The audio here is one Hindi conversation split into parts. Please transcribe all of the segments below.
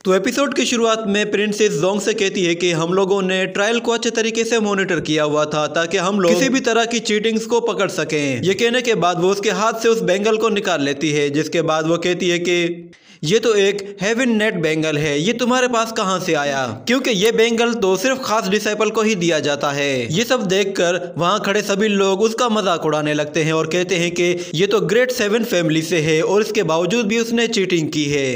तो एपिसोड की शुरुआत में प्रिंसेस जोंग से कहती है कि हम लोगों ने ट्रायल को अच्छे तरीके से मॉनिटर किया हुआ था ताकि हम लोग किसी भी तरह की चीटिंग्स को पकड़ सकें। ये कहने के बाद वो उसके हाथ से उस बैंगल को निकाल लेती है, जिसके बाद वो कहती है कि ये तो एक हेवन नेट बैंगल है, ये तुम्हारे पास कहाँ से आया? क्योंकि ये बैंगल तो सिर्फ खास डिसाइपल को ही दिया जाता है। ये सब देखकर वहाँ खड़े सभी लोग उसका मजाक उड़ाने लगते हैं और कहते हैं कि ये तो ग्रेट 7 फैमिली से है और इसके बावजूद भी उसने चीटिंग की है।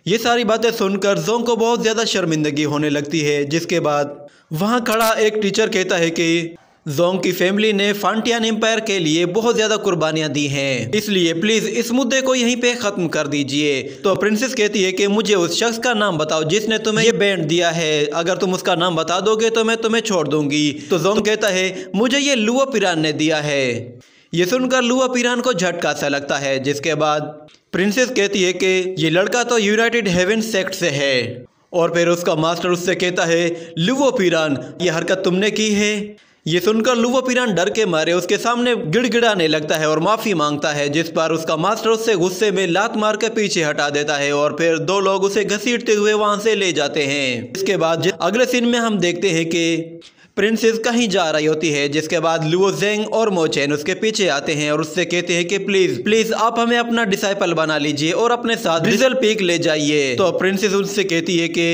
ये सारी बातें सुनकर जोंग को बहुत ज़्यादा शर्मिंदगी होने लगती है, जिसके बाद वहाँ खड़ा एक टीचर कहता है कि जोंग की फैमिली ने फांटियान एम्पायर के लिए बहुत ज़्यादा कुर्बानियाँ दी हैं, इसलिए प्लीज़ इस मुद्दे को यहीं पे ख़त्म कर दीजिए। तो प्रिंसेस कहती है कि मुझे उस शख्स का नाम बताओ जिसने तुम्हें ये बैंड दिया है, अगर तुम उसका नाम बता दोगे तो मैं तुम्हें छोड़ दूंगी। तो जोंग कहता है मुझे ये लुओ पिरान ने दिया है। ये सुनकर लुओ पिरान को झटका सा लगता है, जिसके बाद प्रिंसेस कहती है कि ये लड़का तो यूनाइटेड हेवन सेक्ट से है। और फिर उसका मास्टर उससे कहता है लुओ पिरान, ये हरकत तुमने की है। ये सुनकर लुओ पिरान डर के मारे उसके सामने गिड़गिड़ाने लगता है और माफ़ी मांगता है, जिस पर उसका मास्टर उससे गुस्से में लात मार के पीछे हटा देता है और फिर 2 लोग उसे घसीटते हुए वहाँ से ले जाते हैं। इसके बाद अगले सीन में हम देखते हैं कि प्रिंसेस कहीं जा रही होती है, जिसके बाद लुओ जेंग और मोचेन उसके पीछे आते हैं और उससे कहते हैं कि प्लीज प्लीज आप हमें अपना डिसाइपल बना लीजिए और अपने साथ ड्रिजल पीक ले जाइए। तो प्रिंसेस उससे कहती है कि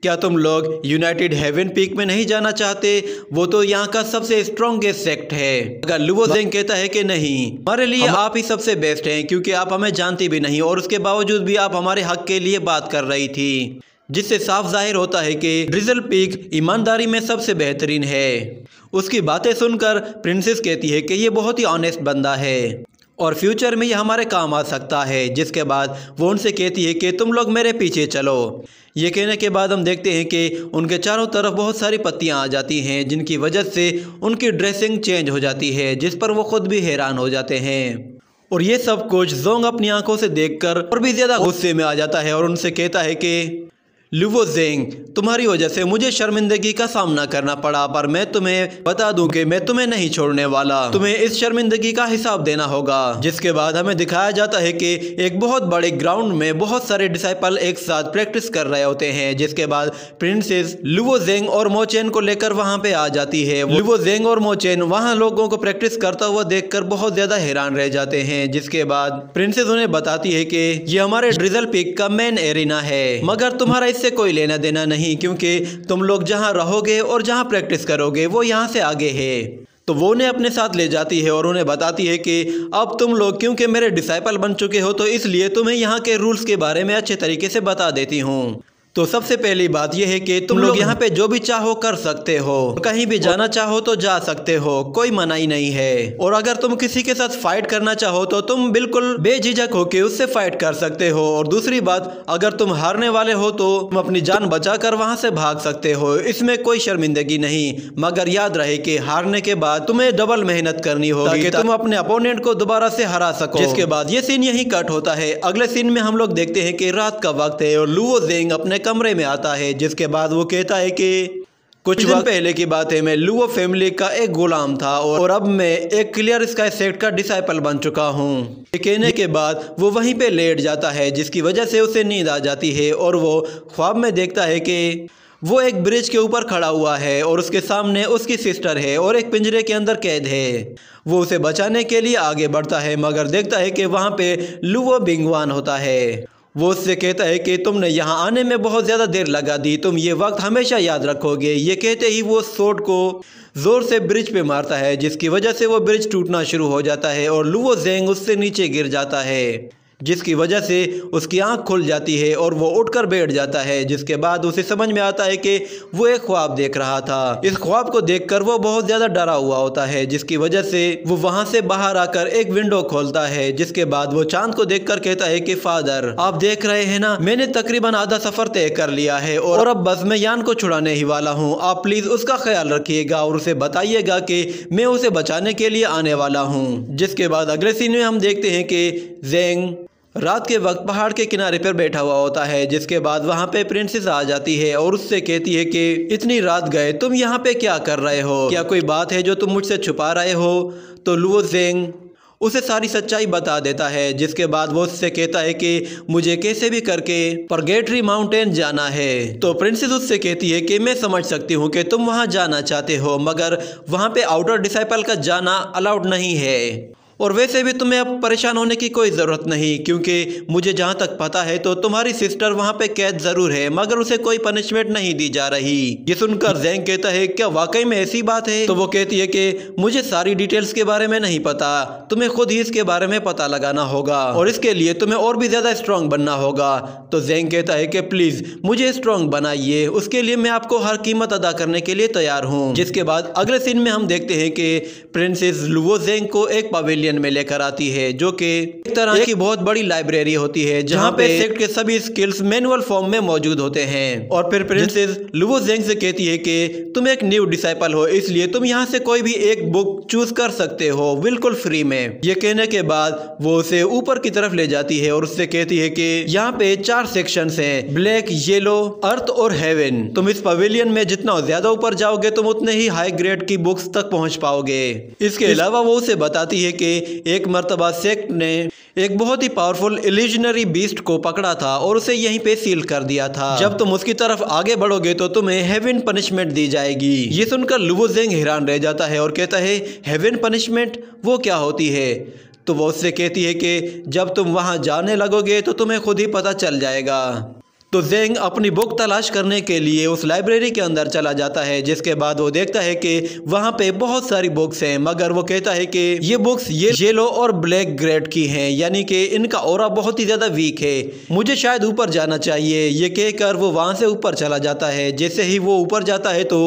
क्या तुम लोग यूनाइटेड हेवन पीक में नहीं जाना चाहते? वो तो यहाँ का सबसे स्ट्रॉन्गेस्ट सेक्ट है। अगर लुओ जेंग कहता है कि नहीं, हमारे लिए आप ही सबसे बेस्ट हैं, क्योंकि आप हमें जानती भी नहीं और उसके बावजूद भी आप हमारे हक के लिए बात कर रही थी, जिससे साफ जाहिर होता है कि ड्रिजल पीक ईमानदारी में सबसे बेहतरीन है। उसकी बातें सुनकर प्रिंसेस कहती है कि ये बहुत ही ऑनेस्ट बंदा है और फ्यूचर में ये हमारे काम आ सकता है। जिसके बाद वो उनसे कहती है कि तुम लोग मेरे पीछे चलो। ये कहने के बाद हम देखते हैं कि उनके चारों तरफ बहुत सारी पत्तियां आ जाती हैं, जिनकी वजह से उनकी ड्रेसिंग चेंज हो जाती है, जिस पर वो खुद भी हैरान हो जाते हैं। और ये सब कुछ जोंग अपनी आंखों से देखकर और भी ज़्यादा गुस्से में आ जाता है और उनसे कहता है कि लुओ जेंग, तुम्हारी वजह से मुझे शर्मिंदगी का सामना करना पड़ा, पर मैं तुम्हें बता दूं कि मैं तुम्हें नहीं छोड़ने वाला। तुम्हें इस शर्मिंदगी का हिसाब देना होगा। जिसके बाद हमें दिखाया जाता है कि एक बहुत बड़े ग्राउंड में बहुत सारे डिसाइपल एक साथ प्रैक्टिस कर रहे होते हैं। जिसके बाद प्रिंसेस लुओ जेंग और मोचेन को लेकर वहां पे आ जाती है। लुओ जेंग और मोचेन वहां लोगों को प्रैक्टिस करता हुआ देखकर बहुत ज्यादा हैरान रह जाते हैं। जिसके बाद प्रिंसेस उन्हें बताती है कि ये हमारे ड्रिजल पीक का मेन एरिना है, मगर तुम्हारा से कोई लेना देना नहीं, क्योंकि तुम लोग जहां रहोगे और जहां प्रैक्टिस करोगे वो यहां से आगे है। तो वो उन्हें अपने साथ ले जाती है और उन्हें बताती है कि अब तुम लोग क्योंकि मेरे डिसाइपल बन चुके हो, तो इसलिए तुम्हें यहाँ के रूल्स के बारे में अच्छे तरीके से बता देती हूँ। तो सबसे पहली बात यह है कि तुम लोग यहाँ पे जो भी चाहो कर सकते हो, कहीं भी जाना चाहो तो जा सकते हो, कोई मनाही नहीं है। और अगर तुम किसी के साथ फाइट करना चाहो तो तुम बिल्कुल बेझिझक होके उससे फाइट कर सकते हो। और दूसरी बात, अगर तुम हारने वाले हो तो तुम अपनी जान बचाकर वहाँ से भाग सकते हो, इसमें कोई शर्मिंदगी नहीं। मगर याद रहे कि हारने के बाद तुम्हें डबल मेहनत करनी होगी ताकि तुम अपने अपोनेंट को दोबारा से हरा सको। जिसके बाद ये सीन यही कट होता है। अगले सीन में हम लोग देखते हैं कि रात का वक्त है और लुओ जेंग अपने कमरे में आता है। जिसके बाद वो कहता है कि कुछ दिन पहले की बात है, मैं लुओ फैमिली का एक गुलाम था और अब मैं एक क्लियर स्काई सेक्ट का डिसाइपल बन चुका हूँ। ये कहने के बाद वो वहीं पे लेट जाता है, जिसकी वजह से उसे नींद आ जाती है और वो ख्वाब में देखता है कि वो एक ब्रिज के ऊपर खड़ा हुआ है और उसके सामने उसकी सिस्टर है और एक पिंजरे के अंदर कैद है। वो उसे बचाने के लिए आगे बढ़ता है, मगर देखता है कि वहाँ पे लुओ बिंगवान होता है। वो उससे कहता है कि तुमने यहाँ आने में बहुत ज़्यादा देर लगा दी, तुम ये वक्त हमेशा याद रखोगे। ये कहते ही वो स्वॉर्ड को ज़ोर से ब्रिज पे मारता है, जिसकी वजह से वो ब्रिज टूटना शुरू हो जाता है और लुओ जेंग उससे नीचे गिर जाता है, जिसकी वजह से उसकी आंख खुल जाती है और वो उठकर बैठ जाता है। जिसके बाद उसे समझ में आता है कि वो एक ख्वाब देख रहा था। इस ख्वाब को देखकर वो बहुत ज़्यादा डरा हुआ होता है, जिसकी वजह से वो वहाँ से बाहर आकर एक विंडो खोलता है। जिसके बाद वो चांद को देखकर कहता है कि फादर, आप देख रहे हैं ना, मैंने तकरीबन आधा सफ़र तय कर लिया है और अब बस मैं यान को छुड़ाने ही वाला हूँ। आप प्लीज़ उसका ख्याल रखिएगा और उसे बताइएगा कि मैं उसे बचाने के लिए आने वाला हूँ। जिसके बाद अगले सीन में हम देखते हैं कि जेंग रात के वक्त पहाड़ के किनारे पर बैठा हुआ होता है। जिसके बाद वहाँ पे प्रिंसेस आ जाती है और उससे कहती है कि इतनी रात गए तुम यहाँ पे क्या कर रहे हो? क्या कोई बात है जो तुम मुझसे छुपा रहे हो? तो लुओ जेंग उसे सारी सच्चाई बता देता है, जिसके बाद वो उससे कहता है कि मुझे कैसे भी करके परगेटरी माउंटेन जाना है। तो प्रिंसेस उससे कहती है कि मैं समझ सकती हूँ कि तुम वहाँ जाना चाहते हो, मगर वहाँ पे आउटर डिसाइपल का जाना अलाउड नहीं है, और वैसे भी तुम्हें अब परेशान होने की कोई ज़रूरत नहीं, क्योंकि मुझे जहाँ तक पता है तो तुम्हारी सिस्टर वहाँ पे कैद ज़रूर है, मगर उसे कोई पनिशमेंट नहीं दी जा रही। ये सुनकर ज़ेंग कहता है क्या वाकई में ऐसी बात है? तो वो कहती है कि मुझे सारी डिटेल्स के बारे में नहीं पता, तुम्हें खुद ही इसके बारे में पता लगाना होगा, और इसके लिए तुम्हें और भी ज़्यादा स्ट्रांग बनना होगा। तो ज़ेंग कहता है कि प्लीज़ मुझे स्ट्रांग बनाइए, उसके लिए मैं आपको हर कीमत अदा करने के लिए तैयार हूँ। जिसके बाद अगले सीन में हम देखते हैं कि प्रिंसेस लुवो ज़ेंग को एक पवेलियन में लेकर आती है, जो कि एक तरह की बहुत बड़ी लाइब्रेरी होती है, जहां पे सेक्ट के सभी स्किल्स मैनुअल फॉर्म में मौजूद होते हैं। और फिर प्रिंसेस लुवो ज़ेंग से कहती है कि तुम एक न्यू डिसाइपल हो, इसलिए तुम यहां से कोई भी एक बुक चूज कर सकते हो बिल्कुल फ्री में। ये कहने के बाद वो उसे ऊपर की तरफ ले जाती है और उससे कहती है कि यहाँ पे 4 सेक्शंस हैं, ब्लैक, येलो, अर्थ और हेवन। तुम इस पवेलियन में जितना ज्यादा ऊपर जाओगे तुम उतने ही हाई ग्रेड की बुक्स तक पहुंच पाओगे। इसके अलावा वो उसे बताती है कि एक मर्तबा सेक्ट ने एक बहुत ही पावरफुल इल्यूजनरी बीस्ट को पकड़ा था और उसे यहीं पे सील कर दिया था। जब तुम उसकी तरफ आगे बढ़ोगे तो तुम्हें हेवन पनिशमेंट दी जाएगी। ये सुनकर लुवो ज़ेंग हैरान रह जाता है और कहता है हेवन पनिशमेंट वो क्या होती है? तो वो उससे कहती है कि जब तुम वहां जाने लगोगे तो तुम्हें खुद ही पता चल जाएगा। तो ज़ेंग अपनी बुक तलाश करने के लिए उस लाइब्रेरी के अंदर चला जाता है, जिसके बाद वो देखता है कि वहाँ पे बहुत सारी बुक्स हैं, मगर वो कहता है कि ये बुक्स येलो और ब्लैक ग्रेड की हैं, यानी कि इनका ऑरा बहुत ही ज़्यादा वीक है, मुझे शायद ऊपर जाना चाहिए। ये कहकर वो वहाँ से ऊपर चला जाता है। जैसे ही वो ऊपर जाता है तो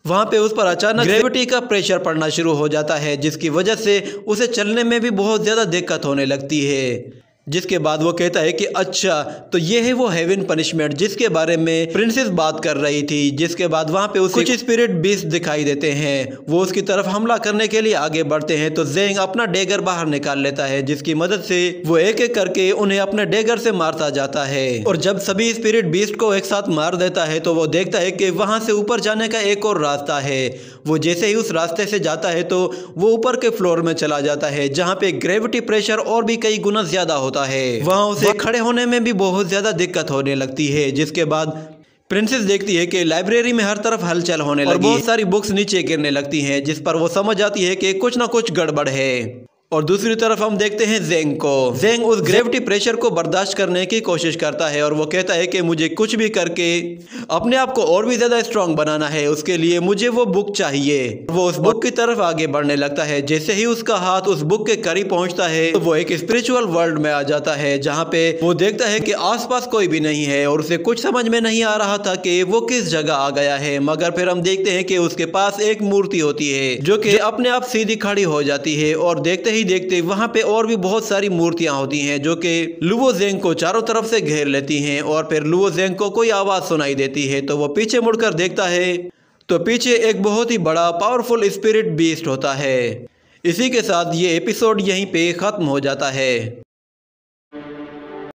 वहाँ पे उस पर अचानक ग्रेविटी का प्रेशर पड़ना शुरू हो जाता है, जिसकी वजह से उसे चलने में भी बहुत ज़्यादा दिक्कत होने लगती है। जिसके बाद वो कहता है कि अच्छा तो ये है वो हेवन पनिशमेंट जिसके बारे में प्रिंसेस बात कर रही थी। जिसके बाद वहाँ पे उसे कुछ स्पिरिट बीस्ट दिखाई देते हैं, वो उसकी तरफ हमला करने के लिए आगे बढ़ते हैं। तो ज़ेंग अपना डेगर बाहर निकाल लेता है, जिसकी मदद से वो एक एक करके उन्हें अपने डेगर से मारता जाता है। और जब सभी स्पिरिट बीस्ट को एक साथ मार देता है तो वो देखता है कि वहाँ से ऊपर जाने का एक और रास्ता है। वो जैसे ही उस रास्ते से जाता है तो वो ऊपर के फ्लोर में चला जाता है, जहाँ पे ग्रेविटी प्रेशर और भी कई गुना ज्यादा होता है। वहाँ उसे खड़े होने में भी बहुत ज्यादा दिक्कत होने लगती है। जिसके बाद प्रिंसेस देखती है कि लाइब्रेरी में हर तरफ हलचल होने लगी और बहुत सारी बुक्स नीचे गिरने लगती हैं, जिस पर वो समझ आती है कि कुछ ना कुछ गड़बड़ है। और दूसरी तरफ हम देखते हैं ज़ेंग को। ज़ेंग उस ग्रेविटी प्रेशर को बर्दाश्त करने की कोशिश करता है और वो कहता है कि मुझे कुछ भी करके अपने आप को और भी ज़्यादा स्ट्रांग बनाना है, उसके लिए मुझे वो बुक चाहिए। वो उस बुक की तरफ आगे बढ़ने लगता है। जैसे ही उसका हाथ उस बुक के करीब पहुंचता है तो वो एक स्पिरिचुअल वर्ल्ड में आ जाता है, जहाँ पे वो देखता है कि आसपास कोई भी नहीं है और उसे कुछ समझ में नहीं आ रहा था कि वो किस जगह आ गया है। मगर फिर हम देखते हैं कि उसके पास एक मूर्ति होती है जो कि अपने आप सीधी खड़ी हो जाती है, और देखते ही देखते वहां पे और भी बहुत सारी मूर्तियां होती हैं जो कि लुवो ज़ेंग को चारों तरफ से घेर लेती हैं। और फिर लुवो ज़ेंग को कोई आवाज सुनाई देती है तो वो पीछे मुड़कर देखता है तो पीछे एक बहुत ही बड़ा पावरफुल स्पिरिट बीस्ट होता है। इसी के साथ ये एपिसोड यहीं पे खत्म हो जाता है।